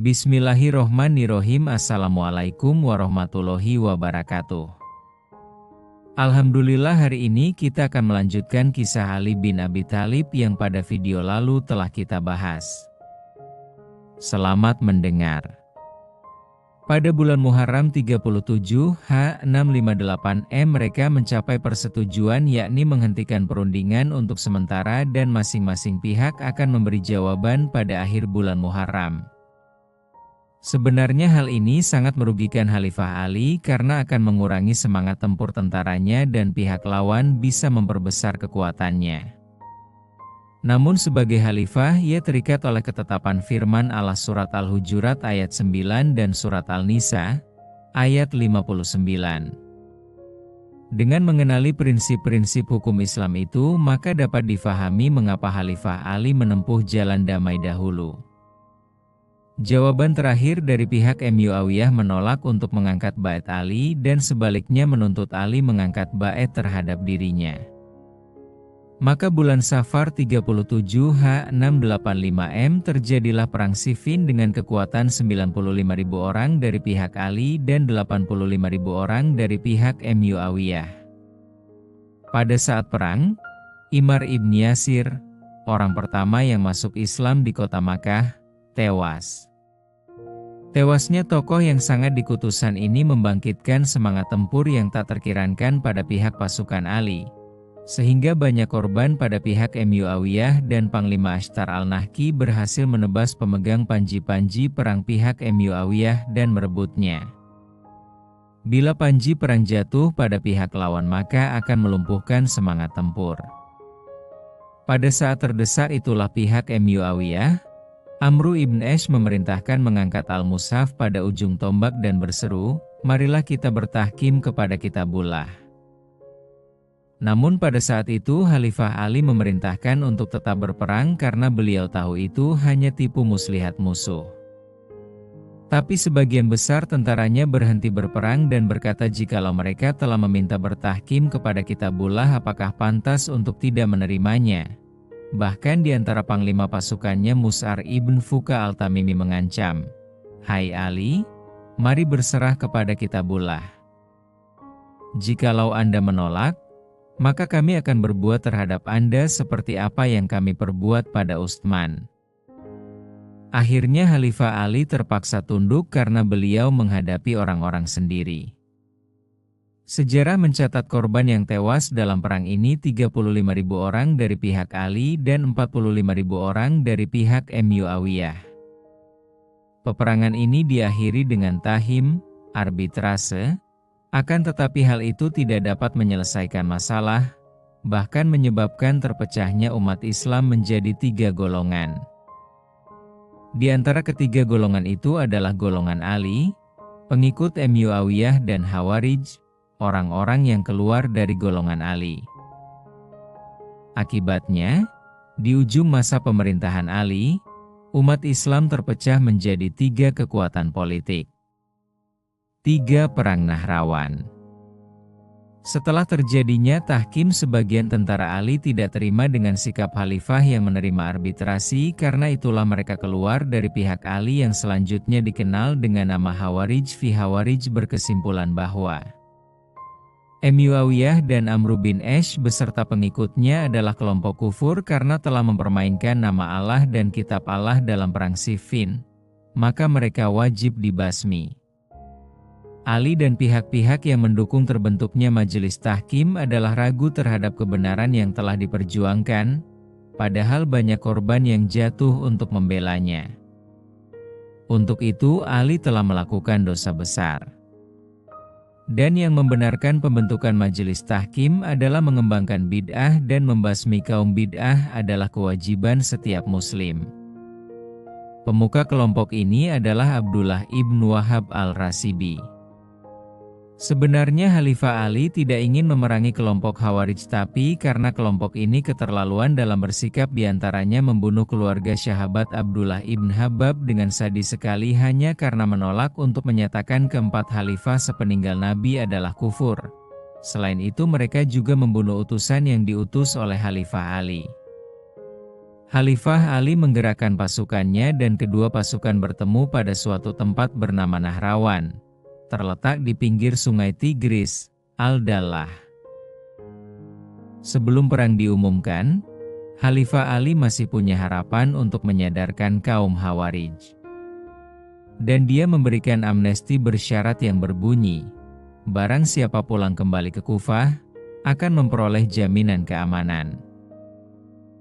Bismillahirrohmanirrohim. Assalamualaikum warahmatullahi wabarakatuh. Alhamdulillah, hari ini kita akan melanjutkan kisah Ali bin Abi Thalib yang pada video lalu telah kita bahas. Selamat mendengar. Pada bulan Muharram 37 H658 mereka mencapai persetujuan, yakni menghentikan perundingan untuk sementara dan masing-masing pihak akan memberi jawaban pada akhir bulan Muharram. Sebenarnya hal ini sangat merugikan Khalifah Ali karena akan mengurangi semangat tempur tentaranya dan pihak lawan bisa memperbesar kekuatannya. Namun sebagai Khalifah, ia terikat oleh ketetapan firman Allah surat Al-Hujurat ayat 9 dan surat Al-Nisa ayat 59. Dengan mengenali prinsip-prinsip hukum Islam itu, maka dapat difahami mengapa Khalifah Ali menempuh jalan damai dahulu. Jawaban terakhir dari pihak Muawiyah menolak untuk mengangkat bait Ali dan sebaliknya menuntut Ali mengangkat bait terhadap dirinya. Maka bulan Safar 37 H685 terjadilah perang Siffin dengan kekuatan 95.000 orang dari pihak Ali dan 85.000 orang dari pihak Muawiyah. Pada saat perang, Immar ibn Yasir, orang pertama yang masuk Islam di kota Makkah, tewas. Tewasnya tokoh yang sangat dikutusan ini membangkitkan semangat tempur yang tak terkirakan pada pihak pasukan Ali, sehingga banyak korban pada pihak Muawiyah dan Panglima Ashtar al-Nahki berhasil menebas pemegang panji-panji perang pihak Muawiyah dan merebutnya. Bila panji perang jatuh pada pihak lawan, maka akan melumpuhkan semangat tempur. Pada saat terdesak itulah pihak Muawiyah, Amru ibn Ash memerintahkan mengangkat Al-Mushaf pada ujung tombak dan berseru, "Marilah kita bertahkim kepada Kitabullah." Namun pada saat itu Khalifah Ali memerintahkan untuk tetap berperang karena beliau tahu itu hanya tipu muslihat musuh. Tapi sebagian besar tentaranya berhenti berperang dan berkata jikalau mereka telah meminta bertahkim kepada Kitabullah, apakah pantas untuk tidak menerimanya? Bahkan di antara panglima pasukannya Mus'ar ibn Fuka al-Tamimi mengancam, "Hai Ali, mari berserah kepada Kitabullah. Jikalau Anda menolak, maka kami akan berbuat terhadap Anda seperti apa yang kami perbuat pada Utsman." Akhirnya Khalifah Ali terpaksa tunduk karena beliau menghadapi orang-orang sendiri. Sejarah mencatat korban yang tewas dalam perang ini 35.000 orang dari pihak Ali dan 45.000 orang dari pihak Muawiyah. Peperangan ini diakhiri dengan tahim, arbitrase, akan tetapi hal itu tidak dapat menyelesaikan masalah, bahkan menyebabkan terpecahnya umat Islam menjadi 3 golongan. Di antara ketiga golongan itu adalah golongan Ali, pengikut Muawiyah, dan Khawarij, orang-orang yang keluar dari golongan Ali. Akibatnya, di ujung masa pemerintahan Ali, umat Islam terpecah menjadi 3 kekuatan politik. 3 perang Nahrawan. Setelah terjadinya tahkim, sebagian tentara Ali tidak terima dengan sikap Khalifah yang menerima arbitrasi, karena itulah mereka keluar dari pihak Ali yang selanjutnya dikenal dengan nama Khawarij. Khawarij berkesimpulan bahwa Muawiyah dan Amru bin Ash beserta pengikutnya adalah kelompok kufur karena telah mempermainkan nama Allah dan kitab Allah dalam perang Siffin, maka mereka wajib dibasmi. Ali dan pihak-pihak yang mendukung terbentuknya majelis tahkim adalah ragu terhadap kebenaran yang telah diperjuangkan, padahal banyak korban yang jatuh untuk membelanya. Untuk itu Ali telah melakukan dosa besar. Dan yang membenarkan pembentukan majelis tahkim adalah mengembangkan bid'ah, dan membasmi kaum bid'ah adalah kewajiban setiap muslim. Pemuka kelompok ini adalah Abdullah ibn Wahab al-Rasibi. Sebenarnya Khalifah Ali tidak ingin memerangi kelompok Khawarij, tapi karena kelompok ini keterlaluan dalam bersikap, diantaranya membunuh keluarga sahabat Abdullah ibn Habab dengan sadis sekali hanya karena menolak untuk menyatakan keempat khalifah sepeninggal Nabi adalah kufur. Selain itu mereka juga membunuh utusan yang diutus oleh Khalifah Ali. Khalifah Ali menggerakkan pasukannya dan kedua pasukan bertemu pada suatu tempat bernama Nahrawan, terletak di pinggir sungai Tigris, Al-Dalah. Sebelum perang diumumkan, Khalifah Ali masih punya harapan untuk menyadarkan kaum Khawarij. Dan dia memberikan amnesti bersyarat yang berbunyi, barang siapa pulang kembali ke Kufah, akan memperoleh jaminan keamanan.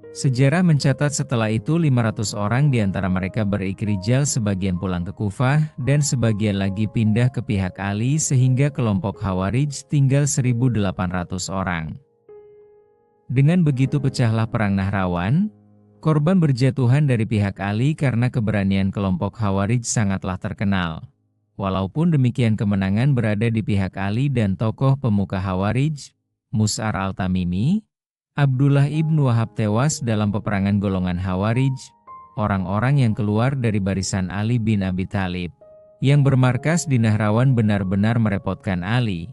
Sejarah mencatat setelah itu 500 orang di antara mereka berikrijal, sebagian pulang ke Kufah dan sebagian lagi pindah ke pihak Ali sehingga kelompok Khawarij tinggal 1.800 orang. Dengan begitu pecahlah perang Nahrawan, korban berjatuhan dari pihak Ali karena keberanian kelompok Khawarij sangatlah terkenal. Walaupun demikian kemenangan berada di pihak Ali dan tokoh pemuka Khawarij, Mus'ar al-Tamimi, Abdullah ibn Wahab tewas dalam peperangan golongan Khawarij, orang-orang yang keluar dari barisan Ali bin Abi Thalib, yang bermarkas di Nahrawan benar-benar merepotkan Ali,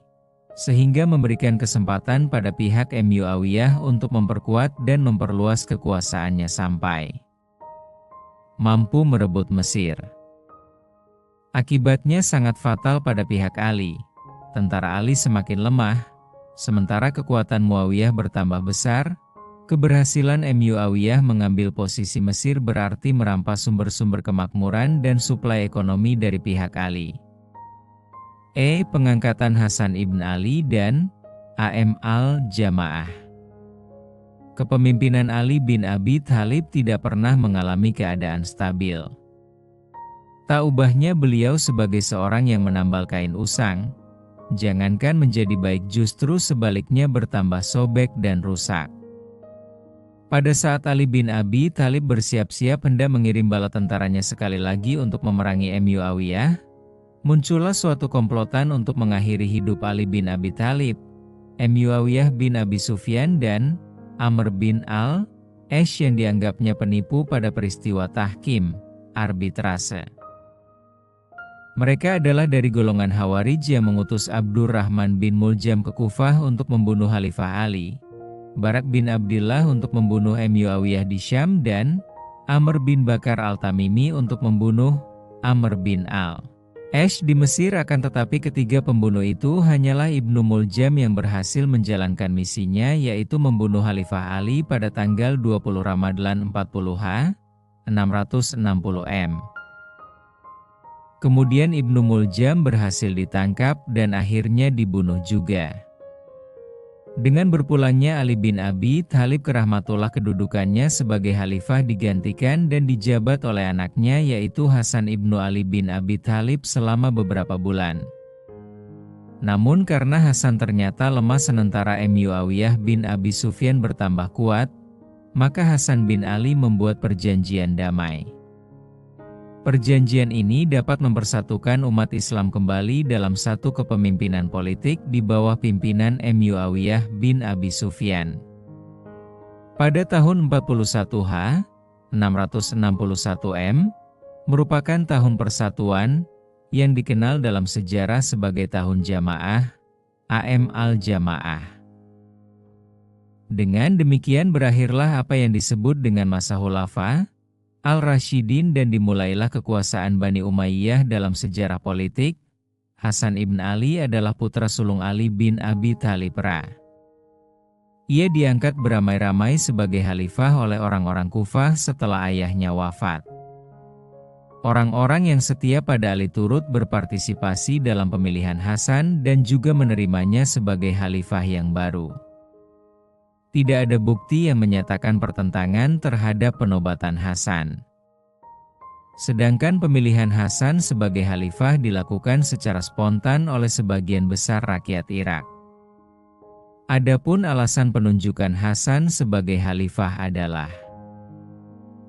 sehingga memberikan kesempatan pada pihak Muawiyah untuk memperkuat dan memperluas kekuasaannya sampai mampu merebut Mesir. Akibatnya sangat fatal pada pihak Ali. Tentara Ali semakin lemah, sementara kekuatan Muawiyah bertambah besar. Keberhasilan Muawiyah mengambil posisi Mesir berarti merampas sumber-sumber kemakmuran dan suplai ekonomi dari pihak Ali. Pengangkatan Hasan ibn Ali dan Am al-Jamaah. Kepemimpinan Ali bin Abi Thalib tidak pernah mengalami keadaan stabil. Tak ubahnya beliau sebagai seorang yang menambal kain usang, jangankan menjadi baik justru sebaliknya bertambah sobek dan rusak. Pada saat Ali bin Abi Thalib bersiap-siap hendak mengirim bala tentaranya sekali lagi untuk memerangi Muawiyah, muncullah suatu komplotan untuk mengakhiri hidup Ali bin Abi Thalib, Muawiyah bin Abi Sufyan dan Amr bin al-As yang dianggapnya penipu pada peristiwa tahkim, arbitrase. Mereka adalah dari golongan Khawarij yang mengutus Abdurrahman bin Muljam ke Kufah untuk membunuh Khalifah Ali, Barak bin Abdillah untuk membunuh Muawiyah di Syam, dan Amr bin Bakar al-Tamimi untuk membunuh Amr bin al-As di Mesir. Akan tetapi ketiga pembunuh itu hanyalah Ibnu Muljam yang berhasil menjalankan misinya, yaitu membunuh Khalifah Ali pada tanggal 20 Ramadhan 40 660 M. Kemudian Ibnu Muljam berhasil ditangkap dan akhirnya dibunuh juga. Dengan berpulangnya Ali bin Abi Thalib ke Rahmatullah, kedudukannya sebagai khalifah digantikan dan dijabat oleh anaknya, yaitu Hasan ibnu Ali bin Abi Thalib selama beberapa bulan. Namun karena Hasan ternyata lemah sementara Muawiyah bin Abi Sufyan bertambah kuat, maka Hasan bin Ali membuat perjanjian damai. Perjanjian ini dapat mempersatukan umat Islam kembali dalam satu kepemimpinan politik di bawah pimpinan Muawiyah bin Abi Sufyan. Pada tahun 41 661 M, merupakan tahun persatuan yang dikenal dalam sejarah sebagai tahun Jamaah, Am al-Jamaah. Dengan demikian berakhirlah apa yang disebut dengan masa Khulafa Al-Rashidin dan dimulailah kekuasaan Bani Umayyah dalam sejarah politik. Hasan ibn Ali adalah putra sulung Ali bin Abi Thalib. Ia diangkat beramai-ramai sebagai khalifah oleh orang-orang Kufah setelah ayahnya wafat. Orang-orang yang setia pada Ali turut berpartisipasi dalam pemilihan Hasan dan juga menerimanya sebagai khalifah yang baru. Tidak ada bukti yang menyatakan pertentangan terhadap penobatan Hasan. Sedangkan pemilihan Hasan sebagai khalifah dilakukan secara spontan oleh sebagian besar rakyat Irak. Adapun alasan penunjukan Hasan sebagai khalifah adalah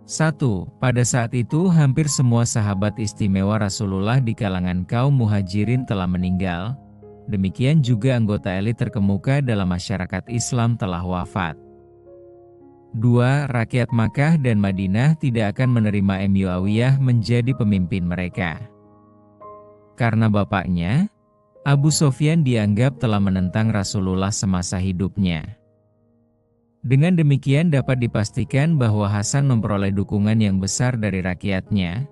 1. Pada saat itu hampir semua sahabat istimewa Rasulullah di kalangan kaum muhajirin telah meninggal. Demikian juga anggota elit terkemuka dalam masyarakat Islam telah wafat. 2. Rakyat Makkah dan Madinah tidak akan menerima Muawiyah menjadi pemimpin mereka. Karena bapaknya, Abu Sufyan dianggap telah menentang Rasulullah semasa hidupnya. Dengan demikian dapat dipastikan bahwa Hasan memperoleh dukungan yang besar dari rakyatnya,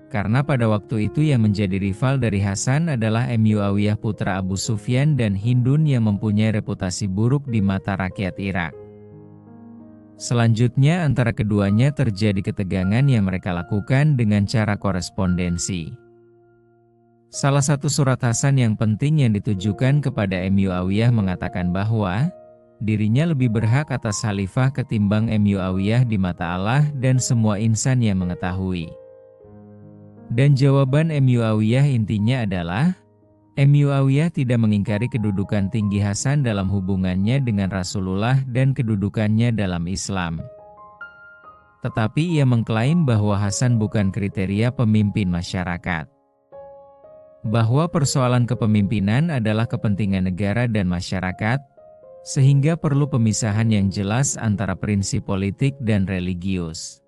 karena pada waktu itu yang menjadi rival dari Hasan adalah Muawiyah putra Abu Sufyan dan Hindun yang mempunyai reputasi buruk di mata rakyat Irak. Selanjutnya antara keduanya terjadi ketegangan yang mereka lakukan dengan cara korespondensi. Salah satu surat Hasan yang penting yang ditujukan kepada Muawiyah mengatakan bahwa dirinya lebih berhak atas khalifah ketimbang Muawiyah di mata Allah dan semua insan yang mengetahui. Dan jawaban Muawiyah intinya adalah, Muawiyah tidak mengingkari kedudukan tinggi Hasan dalam hubungannya dengan Rasulullah dan kedudukannya dalam Islam. Tetapi ia mengklaim bahwa Hasan bukan kriteria pemimpin masyarakat. Bahwa persoalan kepemimpinan adalah kepentingan negara dan masyarakat, sehingga perlu pemisahan yang jelas antara prinsip politik dan religius.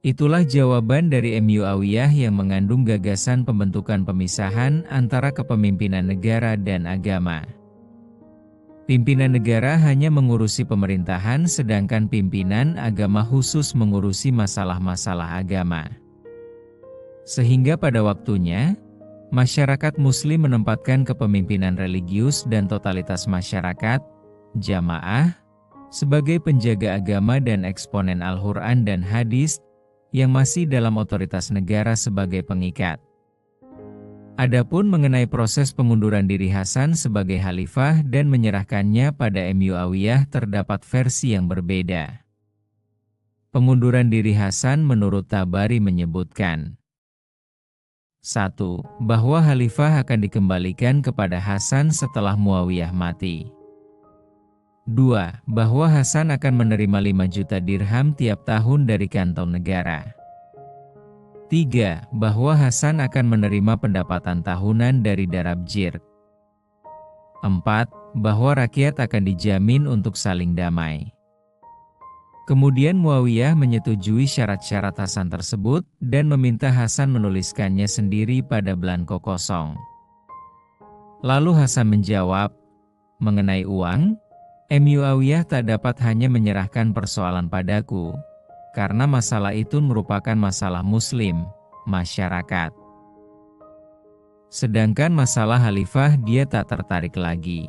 Itulah jawaban dari Muawiyah yang mengandung gagasan pembentukan pemisahan antara kepemimpinan negara dan agama. Pimpinan negara hanya mengurusi pemerintahan sedangkan pimpinan agama khusus mengurusi masalah-masalah agama. Sehingga pada waktunya, masyarakat Muslim menempatkan kepemimpinan religius dan totalitas masyarakat, jamaah, sebagai penjaga agama dan eksponen Al-Quran dan hadis, yang masih dalam otoritas negara sebagai pengikat. Adapun mengenai proses pengunduran diri Hasan sebagai khalifah dan menyerahkannya pada Muawiyah terdapat versi yang berbeda. Pengunduran diri Hasan menurut Tabari menyebutkan 1. Bahwa khalifah akan dikembalikan kepada Hasan setelah Muawiyah mati. 2. Bahwa Hasan akan menerima 5 juta dirham tiap tahun dari kantong negara. 3. Bahwa Hasan akan menerima pendapatan tahunan dari darab jirg. 4. Bahwa rakyat akan dijamin untuk saling damai. Kemudian Muawiyah menyetujui syarat-syarat Hasan tersebut dan meminta Hasan menuliskannya sendiri pada belangko kosong. Lalu Hasan menjawab, mengenai uang, Muawiyah tak dapat hanya menyerahkan persoalan padaku, karena masalah itu merupakan masalah Muslim, masyarakat. Sedangkan masalah khalifah dia tak tertarik lagi.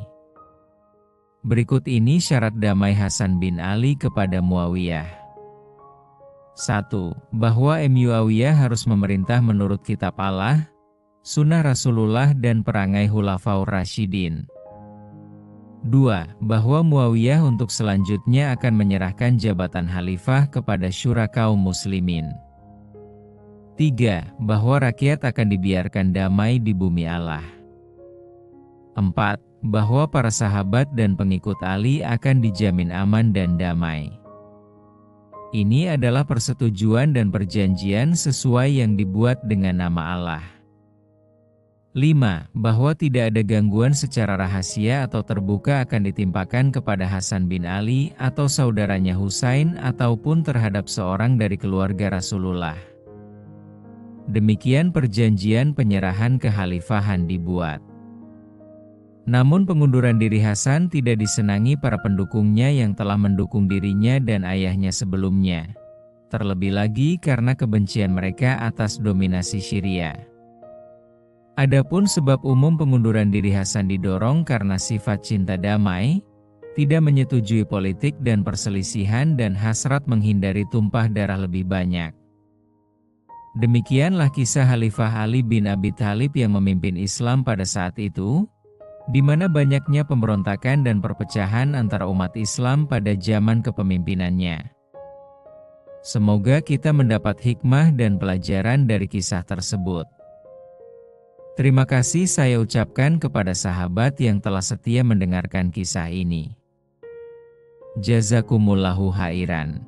Berikut ini syarat damai Hasan bin Ali kepada Muawiyah. 1. Bahwa Muawiyah harus memerintah menurut kitab Allah, sunnah Rasulullah dan perangai Khulafaur Rasyidin. 2. Bahwa Muawiyah untuk selanjutnya akan menyerahkan jabatan khalifah kepada syura kaum muslimin. 3. Bahwa rakyat akan dibiarkan damai di bumi Allah. 4. Bahwa para sahabat dan pengikut Ali akan dijamin aman dan damai. Ini adalah persetujuan dan perjanjian sesuai yang dibuat dengan nama Allah. 5. Bahwa tidak ada gangguan secara rahasia atau terbuka akan ditimpakan kepada Hasan bin Ali atau saudaranya Husain ataupun terhadap seorang dari keluarga Rasulullah. Demikian perjanjian penyerahan kekhalifahan dibuat. Namun pengunduran diri Hasan tidak disenangi para pendukungnya yang telah mendukung dirinya dan ayahnya sebelumnya. Terlebih lagi karena kebencian mereka atas dominasi Syria. Adapun sebab umum pengunduran diri Hasan didorong karena sifat cinta damai, tidak menyetujui politik dan perselisihan dan hasrat menghindari tumpah darah lebih banyak. Demikianlah kisah Khalifah Ali bin Abi Thalib yang memimpin Islam pada saat itu, di mana banyaknya pemberontakan dan perpecahan antara umat Islam pada zaman kepemimpinannya. Semoga kita mendapat hikmah dan pelajaran dari kisah tersebut. Terima kasih saya ucapkan kepada sahabat yang telah setia mendengarkan kisah ini. Jazakumullahu khairan.